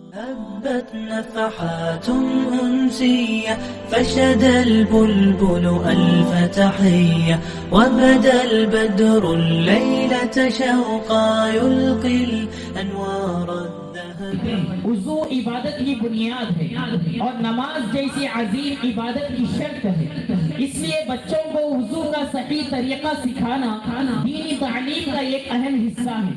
هبت نفحات أنسية فشد البلبل ألف تحية وبدا البدر الليلة شوقا يلقي الأنوار الذهبية. وضو عبادت کی بنیاد ہے اور نماز جیسی عظیم عبادت کی شرط ہے، اس لیے بچوں کو وضو کا صحیح طریقہ سکھانا دینی تعلیم کا ایک اہم حصہ ہے۔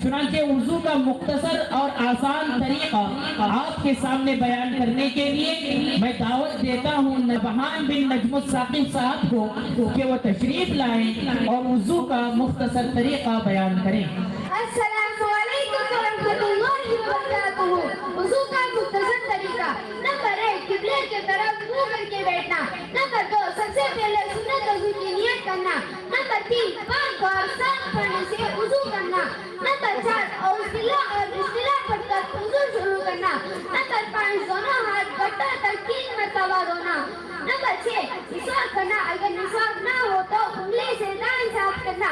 چنانچہ وضو کا مختصر اور آسان طریقہ آپ کے سامنے بیان کرنے کے لیے میں دعوت دیتا ہوں نبہان بن نجم الثاقب صاحب کو کہ وہ تشریف لائیں اور وضو کا مختصر طریقہ بیان کریں۔ السلام علیکم ورحمۃ اللہ وبرکاتہ۔ وضو کا مختصر طریقہ: نمبر 1 قبلے کی طرف منہ کر کے بیٹھنا۔ نمبر 2 سب سے پہلے سنت وضو کی نیت کرنا۔ نمبر 3 5 بار صاف پانی سے وضو کرنا۔ نمبر 4 اعوذ باللہ اور بسم اللہ پڑھ کر وضو شروع کرنا۔ نمبر 5 دونوں ہاتھ گٹر تک 3 مرتبہ دھونا۔ نمبر 6 مسواک کرنا، اگر مسواک نہ ہو تو انگلی سے دان صاف کرنا۔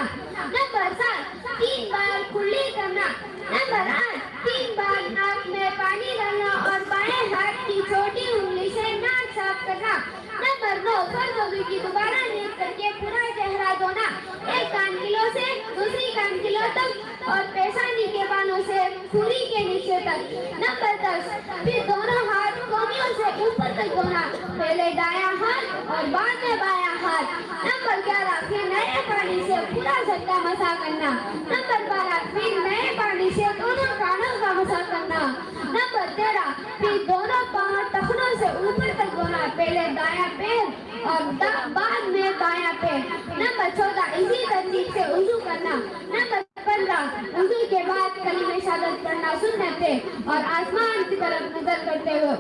نمبر 7 3 بار کلی کرنا۔ نمبر 8 3 بار ناک میں پانی ڈالنا اور بائیں ہاتھ کی چھوٹی انگلی سے ناک صاف کرنا۔ نمبر 9 فرض وضو کی دوبارہ نیت کر کے پورا چہرہ دھونا، ایک کان کلو سے دوسری کان کلو تک اور پیشانی کے بانوں سے کھوری کے نیچے تک۔ نمبر 10 پھر دونوں ہاتھ کونیوں سے اوپر تک دھونا، پہلے دایاں ہاتھ اور بعد میں بایاں ہاتھ۔ نمبر 11 پھر نئے پانی سے پورا جھٹکا مسح کرنا۔ نمبر 12 پھر نئے پانی سے دونوں کانوں کا مسح کرنا۔ نمبر 13 پھر دونوں پاؤں ٹخنوں سے اوپر تک دھونا، پہلے دایاں پیر اور بعد میں بایاں پیر۔ نمبر 14 اسی ترتیب سے وضو کرنا۔ نمبر 15 وضو کے بعد کلمہ شہادت پڑھنا سنت ہے اور آسمان کی طرف نظر کرتے ہوئے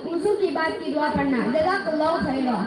وضو کی بعد کی دعا پڑھنا۔ جزاک اللہ خیرا۔